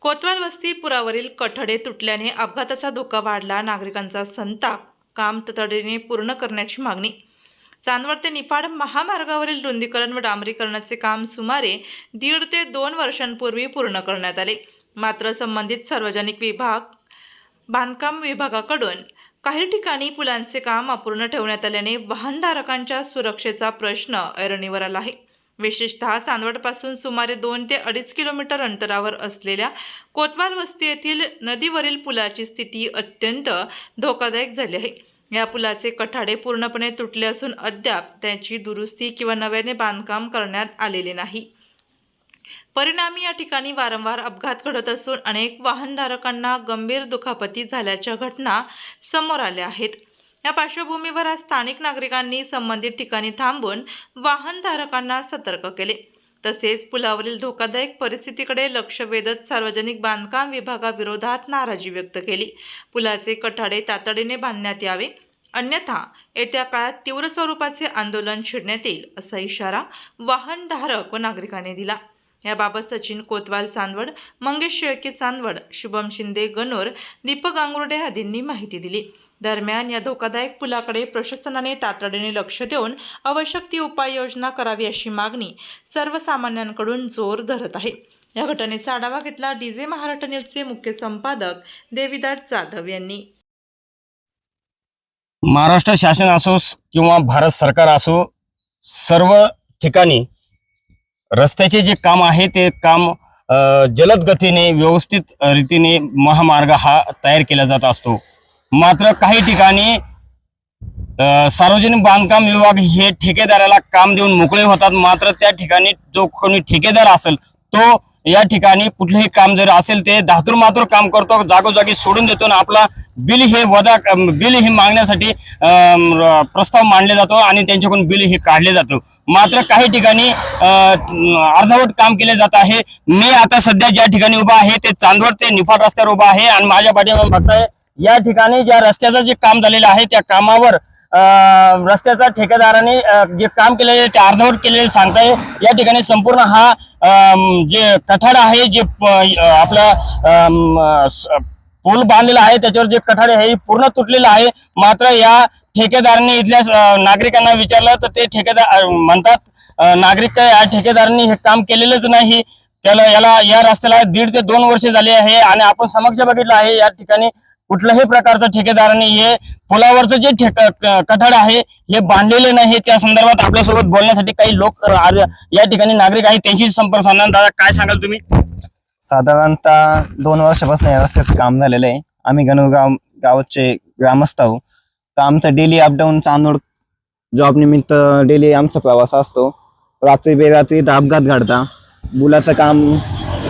कोतवाल वस्ती पुलावरील कठडे तुटल्याने अपघाताचा धोका वाढला. नागरिकांचा संताप. काम तातडीने पूर्ण करण्याची मागणी. चांदवड ते निफाड महामार्गावरील रुंदीकरण व डांबरीकरणाचे काम सुमारे 1.5 ते 2 वर्षांपूर्वी पूर्ण करण्यात आले. मात्र संबंधित सार्वजनिक बांधकाम विभागाकडून काही ठिकाणी पुलांचे काम अपूर्ण ठेवण्यात आल्याने वाहनधारकांच्या सुरक्षेचा प्रश्न ऐरणीवर आला आहे. विशेषतः चांदवडपासून सुमारे 2 ते 2.5 किलोमीटर अंतरावर असलेल्या कोतवाल वस्ती येथील नदीवरील पुलाची स्थिती अत्यंत धोकादायक झाली आहे. या पुलाचे कठाडे पूर्णपणे तुटले असून अद्याप त्याची दुरुस्ती किंवा नव्याने बांधकाम करण्यात आलेले नाही. परिणामी या ठिकाणी वारंवार अपघात घडत असून अनेक वाहनधारकांना गंभीर दुखापती झाल्याच्या घटना समोर आल्या आहेत. या पार्श्वभूमीवर आज स्थानिक नागरिकांनी संबंधित ठिकाणी थांबून वाहनधारकांना सतर्क केले. तसेच पुलावरील धोकादायक परिस्थितीकडे लक्ष वेधत सार्वजनिक बांधकाम विभागाविरोधात नाराजी व्यक्त केली. पुलाचे कठाडे तातडीने बांधण्यात यावे, अन्यथा येत्या काळात तीव्र स्वरूपाचे आंदोलन छेडण्यात येईल, असा इशारा वाहनधारक व नागरिकांनी दिला. याबाबत सचिन कोतवाल चांदवड, मंगेश शेळके चांदवड, शुभम शिंदे गणोर, दीपक गांगुर्डे आदींनी माहिती दिली. दरम्यान या धोकादायक पुलाकडे प्रशासनाने तातडीने लक्ष देऊन आवश्यक ती उपाययोजना करावी अशी मागणी सर्वसामान्यांकडून जोर धरत आहे. या घटनेचा आढावा घेतला डीजे महाराष्ट्र न्यूजचे मुख्य संपादक देविदास जाधव यांनी. महाराष्ट्र शासन असो किंवा भारत सरकार असो, सर्व ठिकाणी रस्त्याचे जे काम आहे ते काम जलद गतीने व्यवस्थित रीतीने महामार्ग हा तयार केला जात असतो. मात्र काही ठिकाणी सार्वजनिक बांधकाम विभाग हे ठेकेदाराला काम देऊन मोकळे होतात. मात्र त्या ठिकाणी जो कोणी ठेकेदार असेल तो या ठिकाणी कुठलेही काम जर असेल ते धातुरमातुर काम करतो, जागोजागी सोडून देतो आणि आपला बिल हे मागण्यासाठी प्रस्ताव मांडले जातो आणि त्यांच्याकडून बिल हे काढले जातं. मात्र काही ठिकाणी अर्धवट काम केले जात आहे. मी आता सध्या ज्या ठिकाणी उभा आहे ते चांदवड ते निफाड रस्त्यावर उभा आहे आणि माझ्या पाठीमागे बघताय या ठिकाणी ज्या रस्त्याचं जे काम झालेलं आहे त्या कामावर रस्त्याचा ठेकेदाराने जे काम केलेले ते अर्धवट केलेले सांगताय. या ठिकाणी संपूर्ण हा जे कठाडा आहे, जे आपला पूल बांधलेला आहे त्याच्यावर जे कठाडे आहे पूर्ण तुटलेलं आहे. मात्र या ठेकेदारांनी इथल्या नागरिकांना विचारलं तर ते ठेकेदार म्हणतात नागरिक या ठेकेदारांनी हे काम केलेलंच नाही. या रस्त्याला 1.5 ते 2 वर्षे झाले आहे आणि आपण समक्ष बघितलं आहे या ठिकाणी कुठल्याही प्रकारचं ठेकेदारांनी हे पुलावरचं जे कठाड आहे हे बांधलेले नाही. त्या संदर्भात आपल्यासोबत बोलण्यासाठी काही लोक या ठिकाणी नागरिक आहेत, त्यांशी संपर्क साधणार. दादा, काय सांगाल तुम्ही? साधारणतः 2 वर्षापासून या रस्त्याचं काम झालेलं आहे. आम्ही गणगाव गावचे ग्रामस्थ आहोत. तर आमचा डेली अपडाऊन चांदवड जॉब निमित्त डेली आमचा प्रवास असतो. रात्री बेरात्री अपघात घडता. पुलाचं काम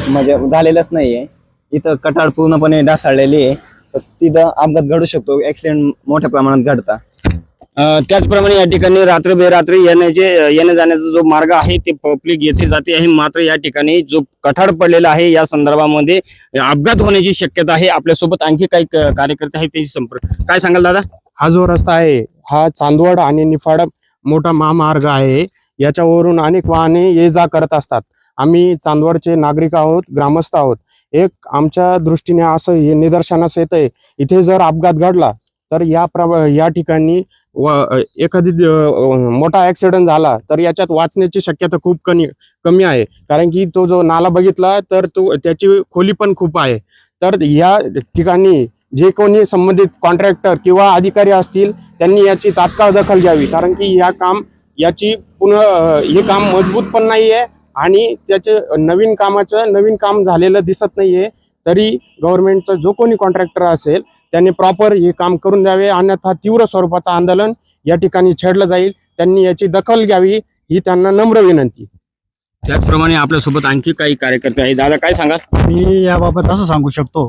म्हणजे झालेलंच नाहीये. इथं कठाड पूर्णपणे ढासळलेली आहे. तर तिथं अपघात घडू शकतो, ऍक्सिडेंट मोठ्या प्रमाणात घडता. त्याचप्रमाणे या ठिकाणी रात्र बेरात्री येण्या जाण्याचा जो मार्ग आहे ते पब्लिक येथे जाते आहे. मात्र या ठिकाणी जो कठाड पडलेला आहे या संदर्भामध्ये अपघात होण्याची शक्यता आहे. आपल्यासोबत आणखी काही कार्यकर्ते आहेत, त्यांची संपर्क. काय सांगाल दादा? हा जो रस्ता आहे हा चांदवड आणि निफाड मोठा महामार्ग आहे. याच्यावरून अनेक वाहने ये जा करत असतात. आम्ही चांदवडचे नागरिक आहोत, ग्रामस्थ आहोत. एक आमच्या दृष्टीने असं हे निदर्शनास येतंय, इथे जर अपघात घडला तर या ठिकाणी एखादी मोठा ऍक्सिडेंट झाला तर याच्यात वाचण्याची शक्यता खूप कमी आहे. कारण की तो जो नाला बघितला तर त्याची खोली पण खूप आहे. तर या ठिकाणी जे कोणी संबंधित कॉन्ट्रॅक्टर किंवा अधिकारी असतील त्यांनी याची तात्काळ दखल घ्यावी. कारण की हे काम मजबूत पण नाहीये आणि त्याचे नवीन काम झालेलं दिसत नाहीये. तरी गव्हर्नमेंटचा जो कोणी कॉन्ट्रॅक्टर असेल त्यांनी प्रॉपर हे काम करून द्यावे, अन्यथा तीव्र स्वरूपाचं आंदोलन या ठिकाणी छेडलं जाईल. त्यांनी याची दखल घ्यावी ही त्यांना नम्र विनंती. त्याचप्रमाणे आपल्यासोबत आणखी काही कार्यकर्ते आहेत. दादा, काय सांगाल? मी याबाबत असं सांगू शकतो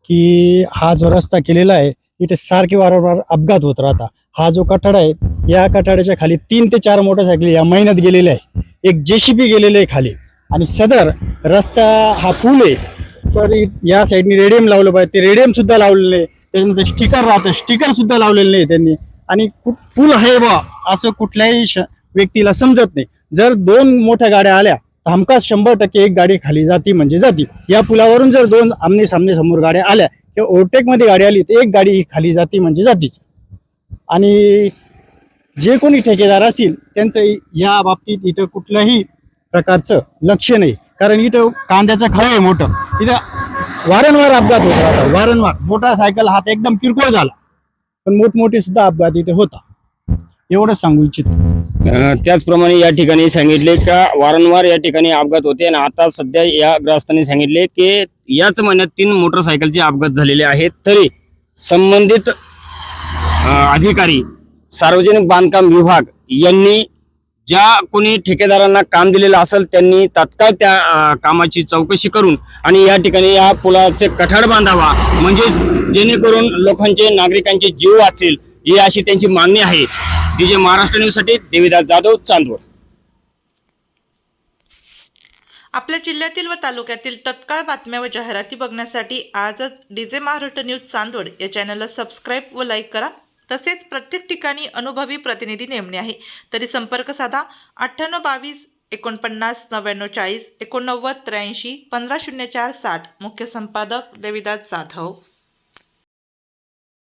की हा जो रस्ता केलेला आहे इथे सारखे वारंवार अपघात होत राहता. हा जो कठाडा आहे या कठाड्याच्या खाली 3 ते 4 मोटरसायकल या महिन्यात गेलेले आहे. एक JCB गेलेले आहे खाली. आणि सदर रस्ता हा पूल आहे तर या साईडने रेडियम लावलं पाहिजे. ते रेडियम सुद्धा लावलेलं नाही. त्याच्यानंतर स्टिकर राहतं, स्टिकर सुद्धा लावलेलं नाही त्यांनी. आणि पूल आहे बा असं कुठल्याही व्यक्तीला समजत नाही. जर 2 मोठ्या गाड्या आल्या हमखास 100% एक गाडी खाली जाती म्हणजे जाती. या पुलावरून जर दोन आमने सामने समोर गाड्या आल्या किंवा ओव्हरटेकमध्ये गाडी आली तर एक गाडी ही खाली जाती म्हणजे जातीच. आणि जे कोणी ठेकेदार असतील त्यांचं या बाबतीत इथं कुठल्याही प्रकारचं लक्ष नाही. कारण इथं कांद्याचं खळं आहे मोठं, इथं वारंवार अपघात होत राहतात. वारंवार मोटारसायकल हात एकदम किरकोळ झाला पण मोठमोठे सुद्धा अपघात इथे होता. एवढंच सांगू इच्छितो. त्याचप्रमाणे या ठिकाणी सांगितले का वारंवार या ठिकाणी अपघात होते आणि आता सध्या या ग्राहस्थांनी सांगितले की याच महिन्यात 3 मोटरसायकलचे अपघात झालेले आहेत. तरी संबंधित अधिकारी सार्वजनिक बांधकाम विभाग यांनी ज्या कोणी ठेकेदारांना काम दिलेलं असेल त्यांनी तात्काळ त्या कामाची चौकशी करून आणि या ठिकाणी या पुलाचे कठाड बांधावा, म्हणजेच जेणेकरून लोकांचे नागरिकांचे जीव वाचेल ही अशी त्यांची मागणी आहे. DJ महाराष्ट्र न्यूजसाठी देविदास जाधव, चांदवड. आपल्या जिल्ह्यातील व तालुक्यातील तत्काळ बातम्या व जाहिराती बघण्यासाठी आजच DJ महाराष्ट्र न्यूज चांदवड या चॅनलला सबस्क्राईब व लाईक करा. तसेच प्रत्येक ठिकाणी अनुभवी प्रतिनिधी नेमणे आहे तरी संपर्क साधा 9822 49 99 40 89 83 1504 60. मुख्य संपादक देविदास जाधव.